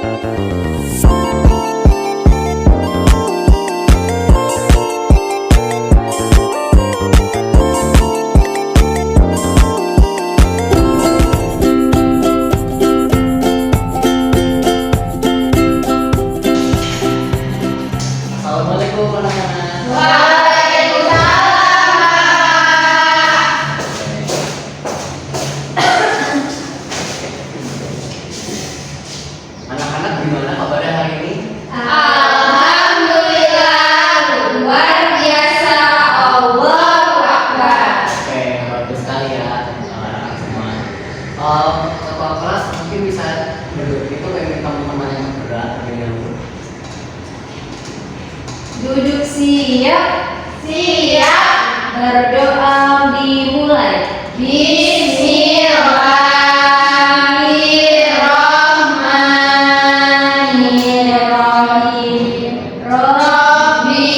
Assalamualaikum anak-anak. Anak-anak gimana kabarnya hari ini? Alhamdulillah, luar biasa. Allahu Akbar. Oke, bagus sekali ya anak-anak semua. Kepala kelas mungkin bisa duduk itu kayak teman-teman yang berat dengan Duduk siap. Berdoa dimulai. Bismillahirrahmanirrahim. Rabbi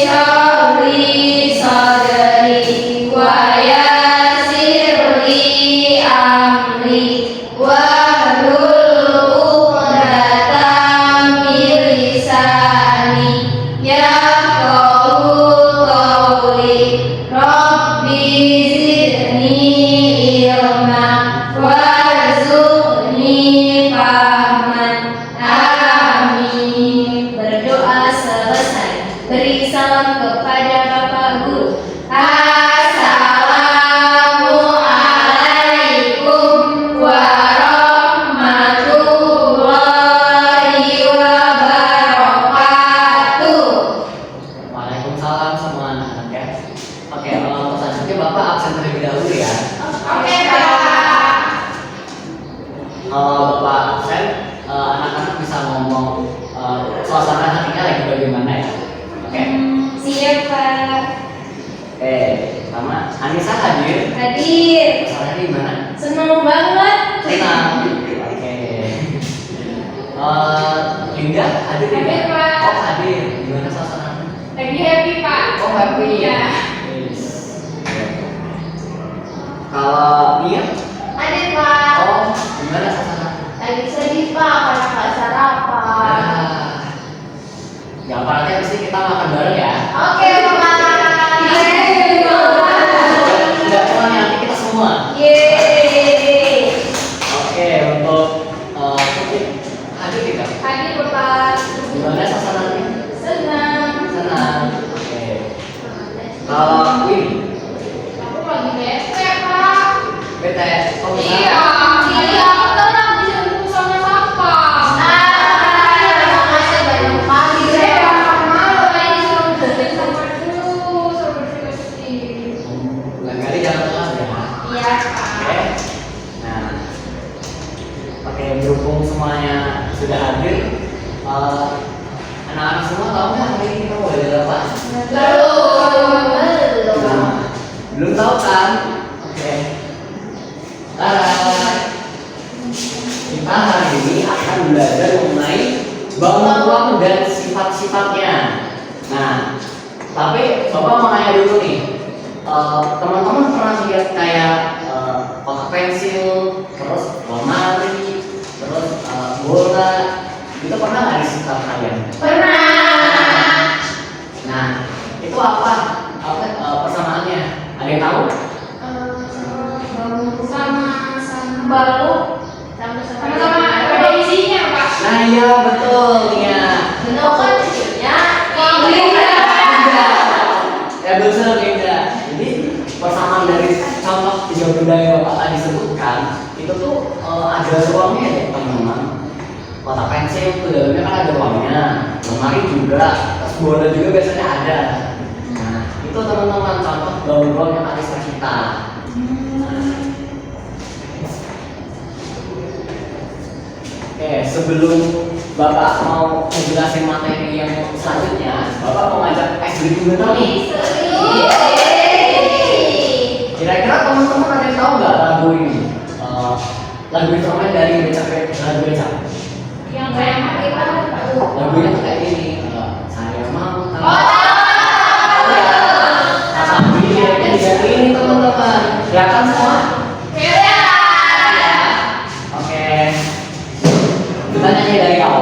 sholli sadri wa yassir li amri wahlul 'uqdatam min lisani yafqahu qawli. Rabbi zidni ilma warzuqni fahman. Amin. Berdoa selesai, beri salam kepada Bapak Guru. Assalamualaikum warahmatullahi wabarakatuh. Waalaikumsalam semua anak-anak ya. Oke, selanjutnya Bapak absen terlebih dahulu ya. Oke, Pak. Kalau Bapak absen, anak-anak bisa ngomong suasana hatinya lagi bagaimana ya. Oke. Siap, Pak. Oke, pertama Anissa hadir. Hadir. Suasana gimana? Senang banget. Senang. Oke. Linda hadir Hadir, tidak? Pak. Oh hadir. Gimana suasananya? Lagi happy, Pak. Oh happy. Iya. Yes. Kalau Nia? Hadir, Pak. Oh gimana suasana? Lagi sedih, Pak, karena nggak sarapan. Ya apalagi pasti kita makan bareng ya. Oke, Pak. Yeay, Tidak cuma nanti kita semua. Yeay. Oke untuk Putih hadir tidak? Hadir, Bapak. Gimana suasananya? Senang. Senang. Oke. Kalau Winnie? Aku lagi bete, Pak. Bete. Oh Iya, aku kan habis ketemu sama Sapa. Makasih banyak pagi. Saya malu lagi suruh bersih sama dulu, suruh bersih-bersih. Lain-kali jangan telat ya. Iya, Oke. Pak. Nah, oke berhubung semuanya sudah hadir, anak-anak semua tahu nggak hari ini kita mau belajar apa? Nah, belum tahu kan? Oke. Kita hari ini akan belajar mengenai bangun dan sifat-sifatnya. Nah, tapi Bapak mau nanya dulu nih, teman-teman pernah lihat kayak kotak pensil, terus lemari, terus bola, itu pernah nggak di sekitar kalian? Pernah. Nah, itu apa persamaannya? Ada yang tahu? Sama balok. Sama-sama ada isinya, Pak. Nah, iya betul ya. Bentuk kecilnya. Ya betul Linda. Jadi persamaan dari contoh tiga benda yang Bapak tadi sebutkan itu tuh ada ruangnya ya teman-teman. Kotak pensil itu dalamnya kan ada ruangnya, lemari juga, terus bola juga biasanya ada. Nah itu teman-teman contoh ruang yang ada di kita. Oke, sebelum Bapak mau menjelaskan materi yang selanjutnya, Bapak mau ngajak breaking bentar nih. Kira-kira teman-teman ada yang tahu nggak lagu ini? Lagu instrumen dari lagu becak. Yang kayak apa? Lagunya tuh kayak gini. Saya mau tahu. Tapi liriknya diganti ini teman-teman. Kelihatan semua? Oke. Kita nyanyi dari awal.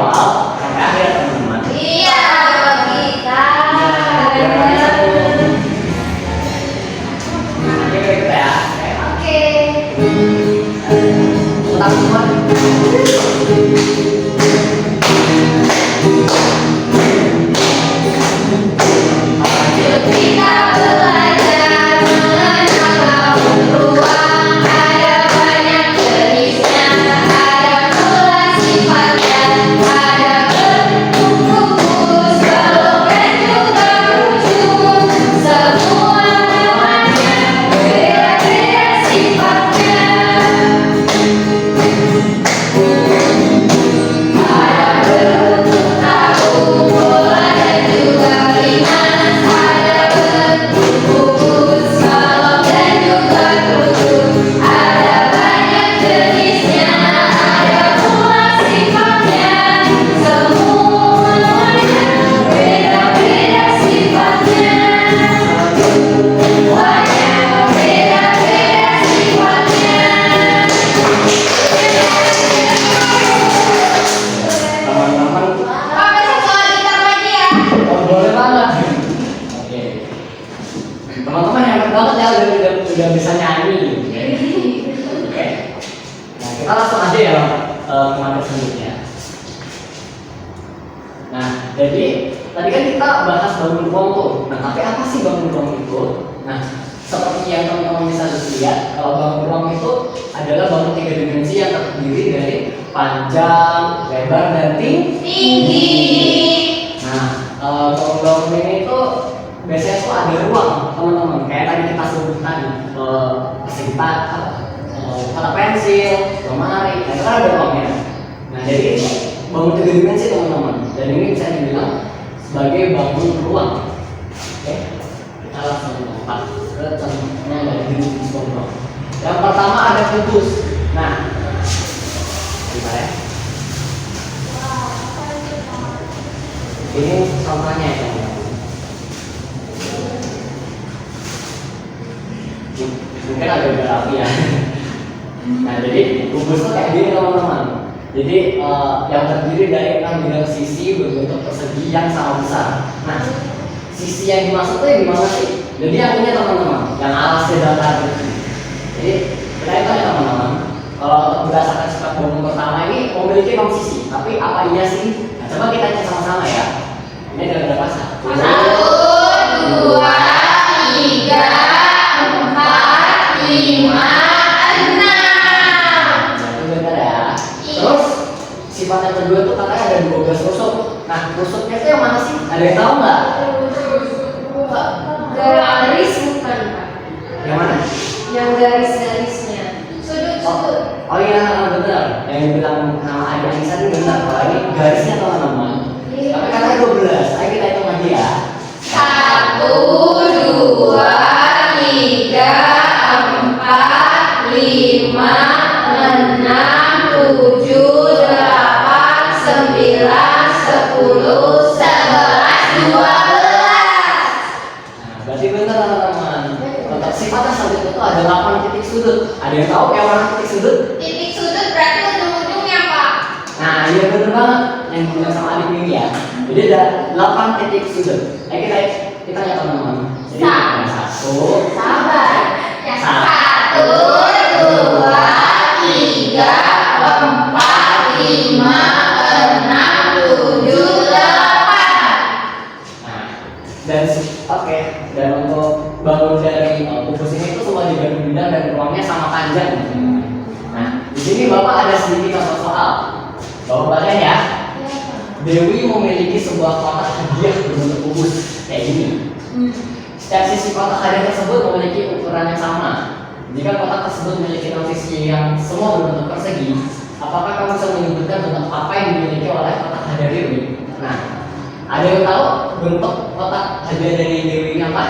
Kita belajar mengenal ruang, ada banyak jenisnya, ada pula sifatnya, ada berkukus, belok dan juga ujung, semua namanya beda-beda sifatnya. Ada berbentuk tahu, bola dan juga limas, ada bentuk kukus, balok dan juga kerudung, ada banyak jenisnya, ada pula sifatnya, semuanya beda-beda sifatnya, semuanya beda-beda sifatnya. Teman-teman, Pak, besok soal gitar lagi ya. oh, boleh banget. Oke. Teman-teman yang hebat banget ya udah bisa nyanyi. Oke. Nah, kita langsung aja ya ke materi selanjutnya. Nah, jadi tadi kan kita bahas bangun ruang tuh. Nah, tapi apa sih bangun ruang itu? Nah, seperti yang teman-teman bisa lihat, kalau bangun ruang itu adalah bangun tiga dimensi yang terdiri dari panjang, lebar, dan tinggi. Nah, bangun ini itu biasanya tuh ada ruang, teman-teman. Kayak tadi kita sebut tadi, persegi kotak pensil, lemari, nah itu kan ada ruangnya. Nah, jadi bangun tiga dimensi, teman-teman. Dan ini bisa dibilang sebagai bangun ruang. Oke, kita langsung lompat ke contohnya dari jenis bangun ruang. Yang pertama ada kubus. Nah, gimana ya? Ini contohnya ya, teman-teman. Mungkin ada beberapa ya. Nah, jadi kubus itu kayak gini, teman-teman. Jadi yang terdiri dari 6 bidang sisi berbentuk persegi yang sama besar. Nah, sisi yang dimaksud itu gimana sih? Jadi yang ini, teman-teman, yang alasnya datar. Jadi kita itu ya, teman-teman, kalau berdasarkan sifat bangun pertama ini memiliki 6 sisi. Tapi apa iya sih? Nah, coba kita cek sama-sama ya. Ini ada berapa sah? 1, 2, 3, 4, 5, 6. Itu benar ya. Terus sifat yang kedua tuh katanya ada 12 rusuk. Nah, rusuknya itu yang mana sih? Ada yang tahu nggak? Garis bukan, Pak. Yang mana? Yang garis-garisnya. Sudut-sudut. Oh iya, benar. Yang dibilang nama Adi Anissa ini benar. Kalau ini garisnya, teman-teman. Tapi katanya 12. Ayo kita hitung lagi ya. 1, 2, 3, 4, 5, 6, 7, 8, 9, 10, 11, 12. Nah, berarti benar, teman-teman. Untuk sifat yang selanjutnya itu ada 8 titik sudut. Ada yang tahu yang mana titik sudut? Titik sudut berarti ujung-ujungnya, Pak. Nah, iya benar banget yang dibilang sama adik ini ya. Jadi ada 8 titik sudut. Ayo kita lihat, teman-teman. Jadi ada 1, Sabar. Yang Satu, 1, 2, 3, 4, 5, 6, 7, 8. nah, dan oke, dan untuk bangun dari kubus ini itu semua dibagi bidang dan ruangnya sama panjang. Nah, di sini Bapak ada sedikit contoh soal. Bapak bacain ya. Dewi memiliki sebuah kotak hadiah berbentuk kubus kayak gini. Setiap sisi kotak hadiah tersebut memiliki ukuran yang sama. Jika kotak tersebut memiliki 6 sisi yang semua berbentuk persegi, apakah kamu bisa menyebutkan bentuk apa yang dimiliki oleh kotak hadiah Dewi? Nah, ada yang tahu bentuk kotak hadiah dari Dewi ini apa?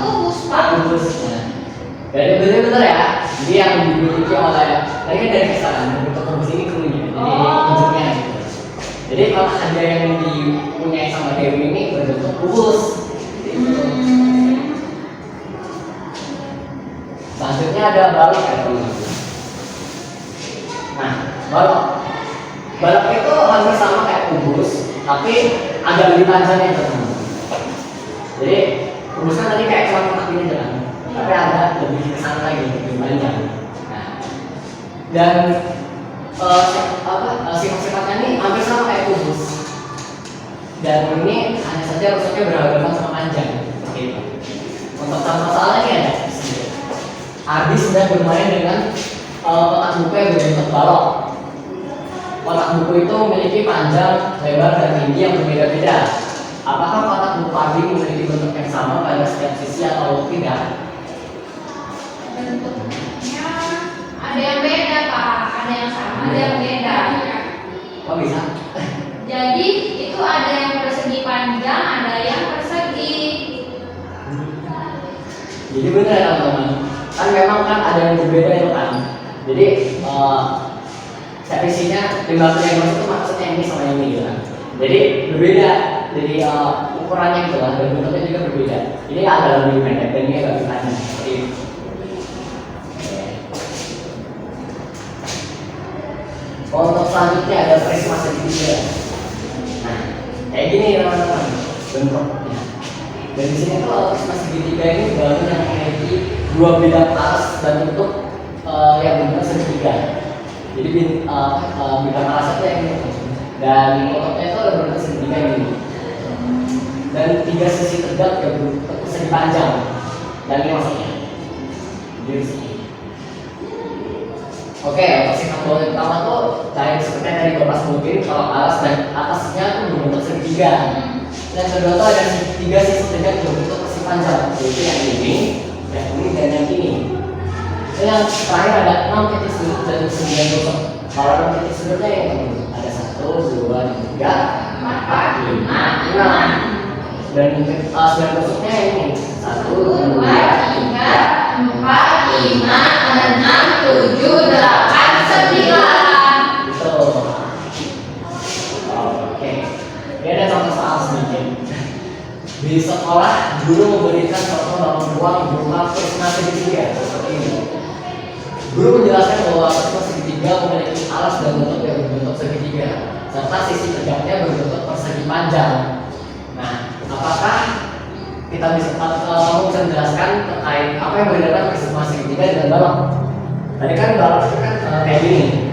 Kubus, Pak. Kubus. Nah, jadi benar ya. Jadi yang dimiliki oleh tadi kan dari kesalahan bentuk kubus ini kerunya. Jadi bentuknya gitu. Jadi kotak hadiah yang dipunyai sama Dewi ini berbentuk kubus. Selanjutnya ada balok ya, teman-teman. Nah, balok itu hampir sama kayak kubus, tapi agak lebih panjangnya, teman-teman. Jadi kubus kan tadi kayak cuma kotak ini kan. tapi agak lebih ke sana lagi, lebih panjang. Nah, dan sifat-sifatnya ini hampir sama kayak kubus. Dan ini hanya saja rusuknya beragam sama panjang. Seperti itu. Untuk contoh soalnya ini ada. Ardi sedang bermain dengan kotak buku yang berbentuk balok. Kotak buku itu memiliki panjang, lebar, dan tinggi yang berbeda-beda. Apakah kotak buku Ardi memiliki bentuk yang sama pada setiap sisi atau tidak? Bentuknya ada yang beda Pak, ada yang sama, ada yang beda. Kok bisa? Jadi itu ada yang persegi panjang, ada yang persegi. Jadi benar ya teman-teman. Kan memang kan ada yang berbeda itu kan. Jadi sevisinya 15 itu maksudnya ini sama ini gitu kan. Jadi berbeda. Jadi ukurannya gitu kan, dan bentuknya juga berbeda. Ini agak lebih pendek dan ini agak lebih panjang. Seperti itu. Untuk selanjutnya ada prisma segitiga. Nah, kayak gini teman-teman bentuknya. Dan di sini tuh prisma segitiga ini balon yang memiliki dua bidang alas dan bentuk yang bentuk segitiga. Jadi bidang alasnya itu yang ini, dan bentuknya itu berbentuk segitiga ini. Dan tiga sisi tegak yang berbentuk segi panjang. Dan ini maksudnya. Jadi sini. Oke, untuk sifat balon pertama tuh kayak seperti yang tadi Bapak sebutin, kalau alas dan atasnya tuh berbentuk segitiga. Dan kedua tuh ada tiga sisi tegak berbentuk segi panjang, yaitu yang ini, dan yang ini. Dan yang terakhir ada 6 titik sudut dan 9 tusuk. Kalau 6 titik sudutnya yang ini ada 1, 2, 3, 4, 5, 6. Dan 9 tusuknya ini 1, 2, 3, 4, 5, 6, 7, 8, 9. Betul. Oke. Ini ada contoh soal sedikit. Di sekolah guru memberikan contoh dalam ruang berupa prisma segitiga seperti ini. Guru menjelaskan bahwa prisma segitiga memiliki alas dan bentuk yang berbentuk segitiga, serta sisi tegaknya berbentuk persegi panjang. Nah, apakah kita bisa menjelaskan terkait apa yang membedakan prisma segitiga dengan balok? Tadi kan balok itu kan kayak gini,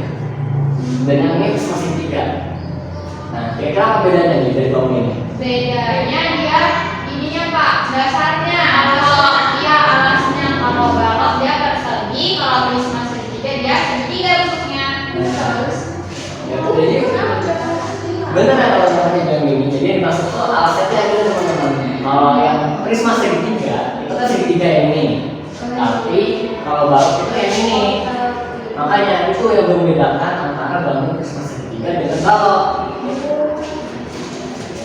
dan yang ini prisma segitiga. Nah, kira-kira apa bedanya nih dari balok ini? Bedanya dia ininya Pak, dasarnya. Kalau dia alasnya, kalau balok dia persegi, kalau prisma segitiga dia segitiga bentuknya. Terus Ya, jadi benar ya kalau seperti yang ini. Jadi maksud itu alasnya itu yang ini teman-teman. Kalau yang prisma segitiga itu kan segitiga yang ini. Tapi kalau balok itu yang ini. Makanya itu yang membedakan antara bangun prisma segitiga dengan balok.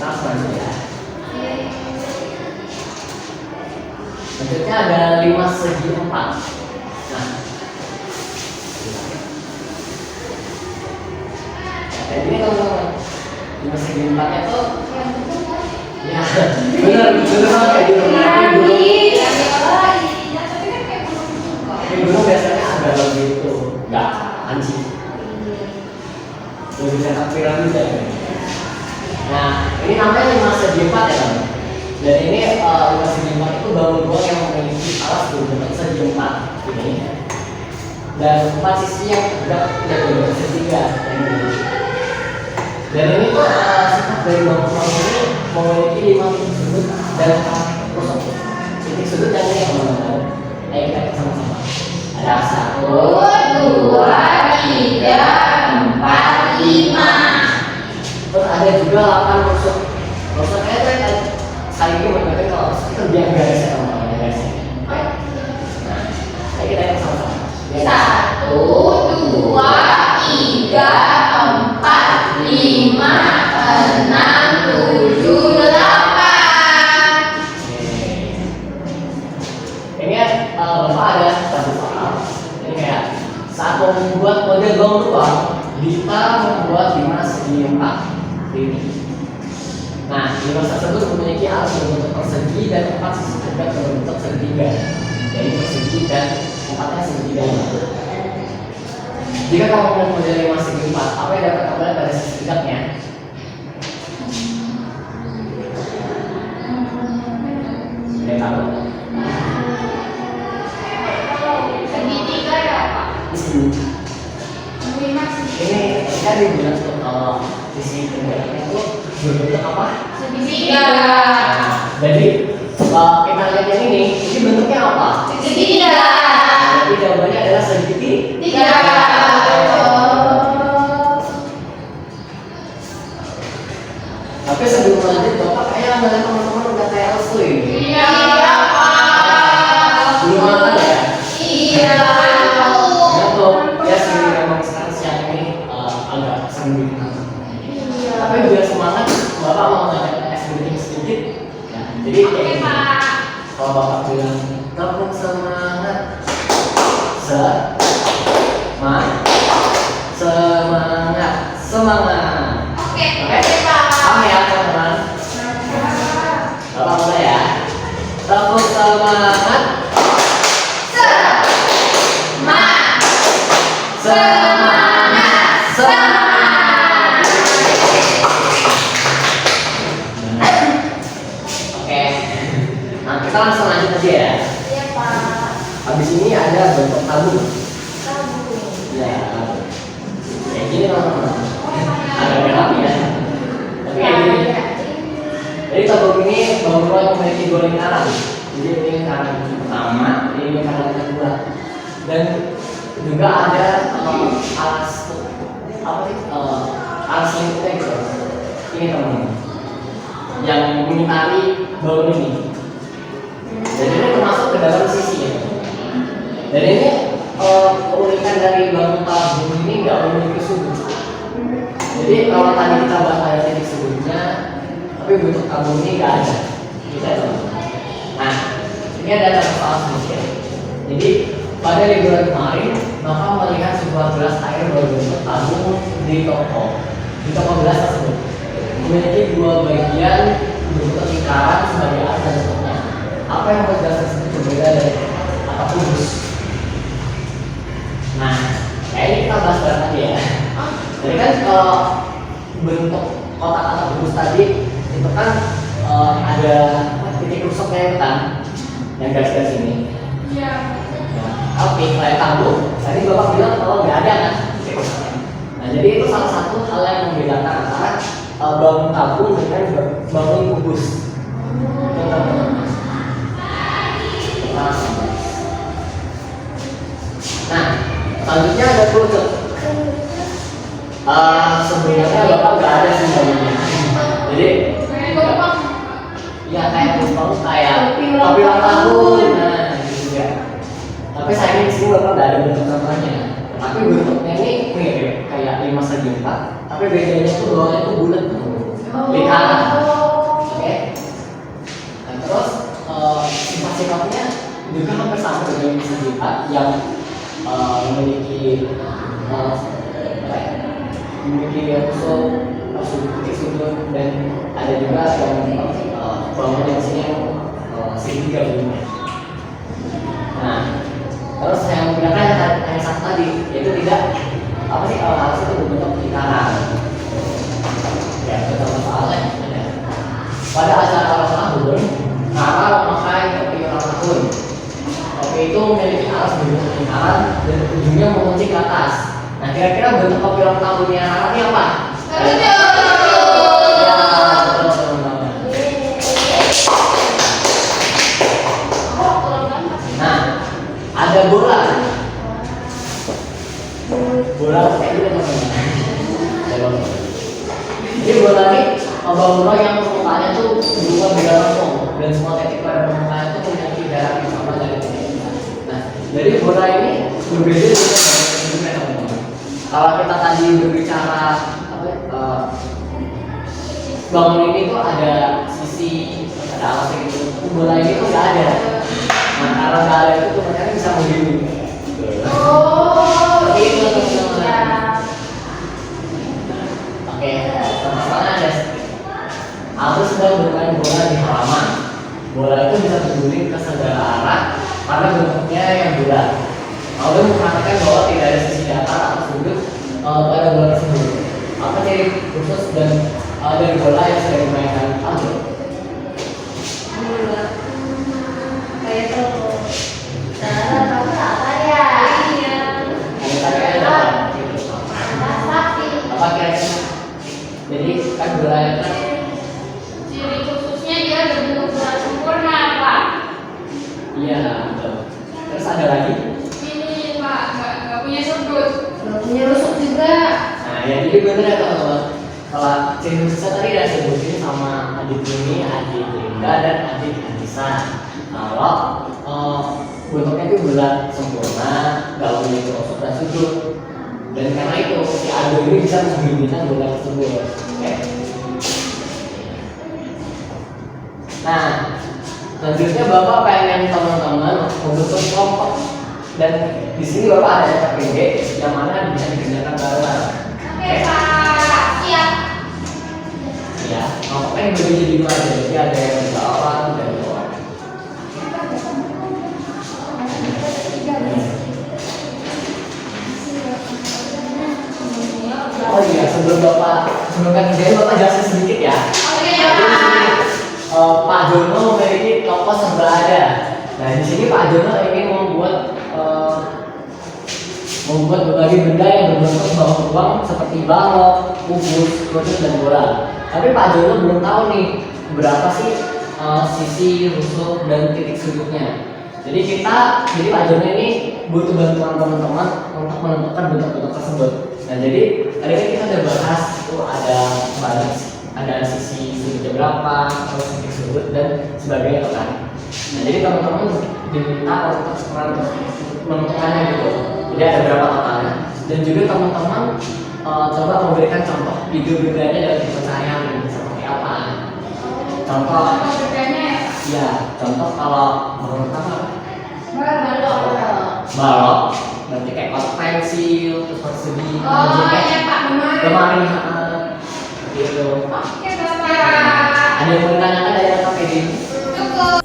Langsung aja. Selanjutnya ada 5 segi 4. Nah, kayak gini teman-teman. 5 segi 4 itu ya benar banget kayak gitu. Tapi gunung biasanya agak lebih itu nggak anjing. Lebih dekat piramida ya. Nah, ini namanya 5 segi 4 ya teman. Dan ini 5 segi 4 itu bangun ruang yang memiliki alas berbentuk segi 4 ini. Dan 4 sisi yang tegak yang berbentuk segitiga. Dan ini tuh sifat dari bangun ini memiliki 5 titik sudut dan 4 tusuk. Titik sudut yang ini teman-teman. Ayo kita sama-sama. Ada 1, 2, 3, 4, 5. Terus ada juga 8 tusuk. Tusuknya itu kan sekali lagi berarti kalau tusuk itu biar garis ya teman-teman, garis. Nah, ayo kita yang sama-sama. 1, 2, 3, 4, 5, 6, 7, 8. Ini Bapak ada satu soal. Ini kayak saat mau membuat model bangun ruang, kita membuat 5 segi 4 ini. Nah, 5 tersebut memiliki alas berbentuk persegi dan 4 sisi tegak berbentuk segitiga. Jadi persegi dan 4-nya segitiga. Jika kamu mau model 5 segi 4, apa yang dapat kamu lihat pada sisi tegaknya? Ada tahu? Ini kan dibilang tuh kalau sisi tenggelamnya itu berbentuk apa? Segitiga. Nah, jadi kita lihat yang ini bentuknya apa? Segitiga. Jadi jawabannya adalah segitiga. Tapi sebelum lanjut, Bapak kayaknya ngeliat teman-teman udah kayak restu ini. Iya, Pak. Belum makan ya? Iya. Ya tuh, ya sih memang sekarang siang ini agak sering bikin ngantuk. Tapi biar semangat, Bapak mau ngajak es briefing sedikit. Ya, jadi Oke, Pak. kalau Bapak bilang tepuk semangat, semangat, semangat. Oke, Oke, Pak. paham ya teman-teman? Bapak mulai ya. Tepuk semangat. Semangat, semangat. Oke, nah kita langsung lanjut aja ya. Iya, Pak. Habis ini ada bentuk tabung. Ya, kayak gini teman-teman. Agak gelap ya. Tapi kayak gini. Jadi tabung ini tabung yang memiliki dua lingkaran. Jadi ini lingkaran pertama, ini lingkaran kedua. Dan juga ada alas apa sih? Alas selanjutnya gitu. Ini teman-teman. Yang mengitari balon ini. Jadi ini termasuk ke dalam sisi ya. Dan ini keunikan dari balon tabung ini nggak memiliki sudut. Jadi kalau tadi kita bahas ada titik sudutnya, tapi bentuk tabung ini nggak ada. Kita teman-teman. Nah, ini ada persoalan sedikit. Jadi pada liburan kemarin, Bapak melihat sebuah gelas air berbentuk tabung di toko gelas tersebut memiliki dua bagian berbentuk lingkaran sebagai alas dan tutupnya. Apa yang membuat gelas tersebut berbeda dari atau kubus? Nah, kayaknya kita bahas bareng aja ya. Jadi kan kalau bentuk kotak atau kubus tadi itu kan ada titik rusuknya itu kan, yang garis-garis ini. Iya. Oke, kayak tabung, tadi Bapak bilang kalau nggak ada kan titik rusuknya. Nah, jadi itu salah satu hal yang membedakan antara bangun tabung dengan bangun kubus. Nah, selanjutnya ada kerucut. Sebenarnya Bapak nggak ada sih bangunnya. Jadi ya kayak tumpeng kayak topi ulang tahun, nah gitu ya. Tapi sayangnya di sini Bapak nggak ada bentuk contohnya. Tapi bentuknya ini mirip kayak 5 segi 4, tapi bedanya tuh bawahnya tuh bulat lingkaran. Oke. Nah, terus sifat-sifatnya juga hampir sama dengan 5 segi 4 yang memiliki titik sudut dan ada juga yang bangunan yang sini yang segitiga begini. Nah, terus yang membedakan hanya satu tadi, yaitu tidak apa sih harus itu berbentuk lingkaran. Ya, contoh soalnya ada. Pada acara ulang tahun, Nara memakai topi ulang tahun. Topi itu memiliki alas berbentuk lingkaran dan ujungnya mengunci ke atas. Nah, kira-kira bentuk topi ulang tahunnya Nara ini apa? Ya, betul teman-teman. Nah, ada bola. Bola kayak gitu teman-teman. Jadi bola ini bola yang permukaannya tuh berupa beda lempung dan semua titik pada permukaan itu memiliki jarak yang sama dari titik. Nah, jadi bola ini berbeda dengan bentuknya teman-teman. Kalau kita tadi berbicara bangun ini tuh ada sisi ada alasnya gitu. Bola ini tuh nggak ada. Nah, kalau nggak ada itu tuh makanya bisa begini. Seperti itu teman-teman. Oke, misalnya ada aku sedang bermain bola di halaman. Bola itu bisa berguling ke segala arah karena bentuknya yang bulat. Lalu memperhatikan bahwa tidak ada sisi datar atau sudut pada bola tersebut. Apa ciri khusus dan dari bola yang sedang dimainkan kamu? Kayak tuh. Cara kamu apa ya? Iya. Misalnya punya rusuk juga. Nah, ya jadi bener ya teman-teman. Kalau ciri khususnya tadi udah sebutin sama adik ini, adik Linda dan adik Anissa. Kalau bentuknya itu bulat sempurna, gak punya rusuk dan sudut. Dan karena itu si Ado ini bisa membina bola tersebut. Oke. Nah, selanjutnya Bapak pengen teman-teman membentuk kelompok, dan di sini Bapak ada KPD yang mana bisa dikerjakan bareng. Oke Pak, siap. Ya, kelompoknya dibagi jadi dua aja. Jadi ada yang di bawah dan di bawah. Oh iya, sebelum kerjain Bapak jelasin sedikit ya. Oke Jadi di sini, Pak. Pak Jono memiliki toko serba ada. Nah di sini Pak Jono ingin membuat berbagai benda yang berbentuk uang seperti balok, kubus, kerucut dan bola. Tapi Pak Jono belum tahu nih berapa sih sisi rusuk dan titik sudutnya. Jadi Pak Jono ini butuh bantuan teman-teman untuk menentukan bentuk-bentuk tersebut. Nah jadi tadi kan kita udah bahas itu ada sisi sudutnya berapa, terus titik sudut dan sebagainya kan. Nah jadi teman-teman diminta untuk menentukannya gitu. Jadi ada berapa totalnya, dan juga teman-teman coba memberikan contoh ide-idenya dari pencahayaan seperti apa. Contoh Bedanya ya, contoh kalau menurut apa? balok. Balok, berarti kayak kotak pensil, terus persegi, Oh kayak iya Pak, lemari, gitu. Oke Bapak. Ada yang mau ditanyakan dari apa ini? Cukup.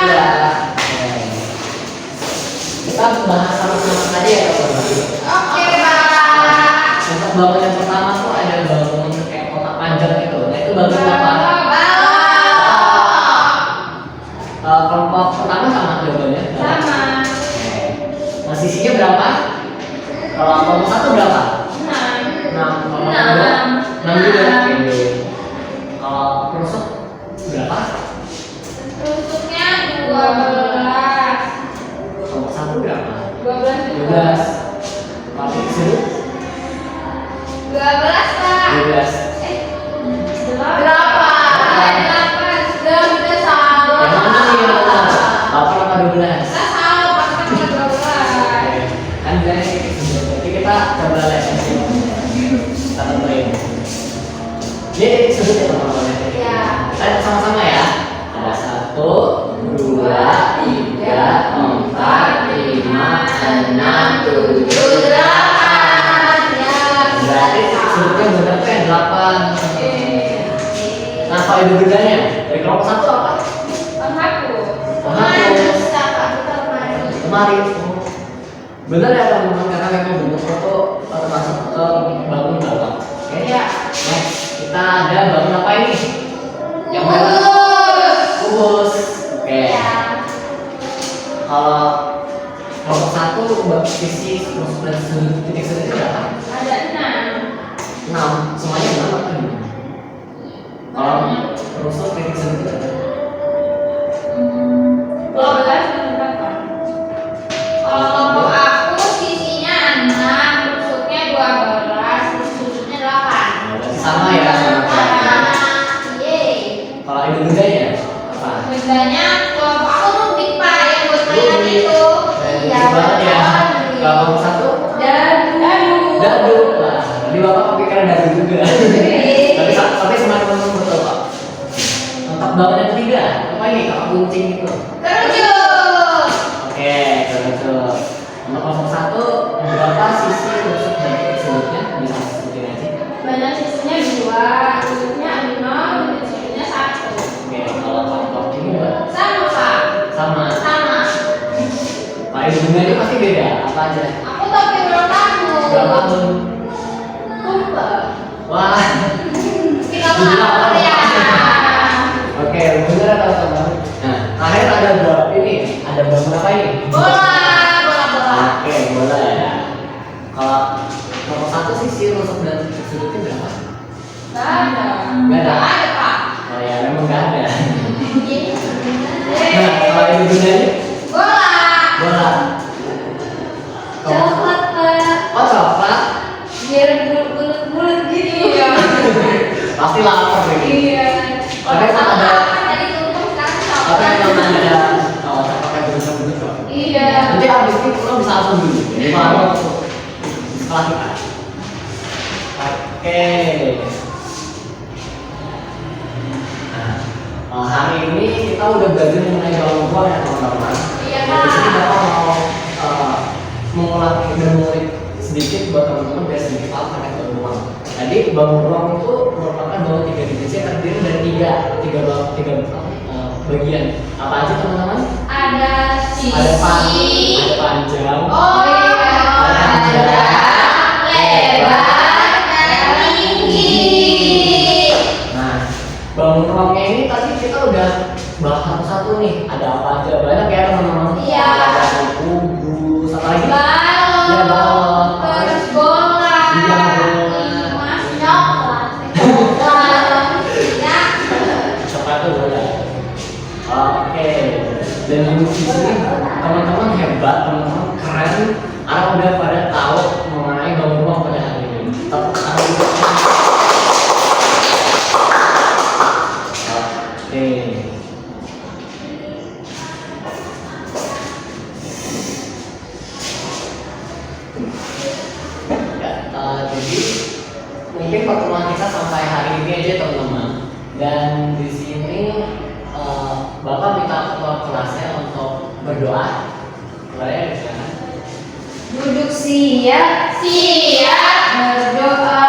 Ya, kita bahas sama-sama tadi ya teman-teman. Oke Pak. Untuk bangun yang pertama tuh ada bangun kayak kotak panjang itu. Nah itu bangun apa? Kelompok pertama sama jawabannya? Sama. Oke. Nah sisinya berapa? Kalau kelompok satu berapa? 6. Kelompok kedua? 6 juga. Oke. Kalau kerusuk berapa? Rusuknya 12. Kelompok satu berapa? 12 juga. 12. Kalau titik sudut? 12 Pak. 12. 8. Sudah salah. Yang mana nih yang benar? 8 apa 12? Kita salah Pak, kita 12. Kan bilangnya titik sudut. Jadi kita coba lihat di sini. Kita tentuin. Ini titik sudut ya teman-teman. Ya. Kita sama-sama ya. Ada 1, 2, 3, 4, 5, 6, 7, 8. Ya. Berarti titik sudutnya benar kan 8. Oke. Nah kalau ide bedanya dari kelompok satu apa? Penghapus. Penghapus. Lemari. Lemari. Benar ya teman-teman, karena memang bentuknya tuh termasuk bangun balok. Oke. Ya. Next kita ada bangun apa ini? Yang mana? Kubus. Oke. Ya. Kalau kelompok satu sisi rusuk dan sudut titik sudut itu berapa? Ada 6. 6. Semuanya 6 apa gimana? Kalau rusuk titik sudut itu berapa? 12 dan berapa? Kalau kelompok aku sisinya 6, rusuknya 12, sudutnya 8. Berarti sama ya sama. Yeay. Kalau ide bedanya apa? Bedanya kelompok aku rubik Pak, yang buat mainan Rubik. itu. Iya banget ya. Kalau kelompok satu Dadu. dadu. Nah, tadi bapak kepikiran dadu juga. tapi sama teman-teman betul pak. Untuk bangun yang ketiga, apa ini? Kalau kuncing itu. Kerucut. Oke, terus. Untuk kelompok satu, berapa sisi rusuk dan titik sudutnya? Bisa sebutin aja. Banyak sisinya 2, rusuknya 5, titik sudutnya 1. Oke, kalau kelompok ini berapa? Sama Pak. Sama. Sama. Pak ide bundanya pasti beda. Apa aja? Aku tapi ulang tahun. Berapa tahun? Lupa. Wah. Kita tahun ya. Oke, bener atau teman? Nah, akhir ada berapa ini? Ada bangun apa ini? Bola. ibundanya? Bola. Bola. Coklat, Pak. Oh, coklat. Biar bulat-bulat gitu. Iya. Pasti lapar ini. Iya. Tapi kan ada. Tadi tutup sekarang Tapi coklat. memang ada coklatnya bener-bener kok. Iya. Nanti abis itu lo bisa langsung dulu. Jadi mau setelah kita. Oke. Nah, hari ini kita udah belajar mengenai balon ruang ya teman-teman. Iya, Nah, di sini Kak. Bapak mau mengulang dan mengulik sedikit buat teman-teman biar sedikit paham terkait balon ruang. Jadi balon ruang itu merupakan balon 3 dimensi yang terdiri dari tiga bagian. Apa aja teman-teman? Ada sisi. Ada panjang. Oh iya. Panjang, lebar, dan tinggi. Nah, balon ruangnya ini tadi kita udah bahas satu-satu nih. Ada apa aja? Banyak ya teman-teman. Iya. Ada kubus, apa lagi? Balon. Ya, balon. Terus bola. Iya, bola. Mas coklat. Coklat. Ya. Sepatu bola. Oke. Dan di sini teman-teman hebat, teman-teman keren. Anak udah pada tahu mengenai balon ruang pada hari ini. Tepuk tangan dulu. Oke. Ya, jadi mungkin pertemuan kita sampai hari ini aja teman-teman. Dan di sini Bapak minta ketua kelasnya untuk berdoa. Boleh di sana. Duduk siap. Siap. Berdoa.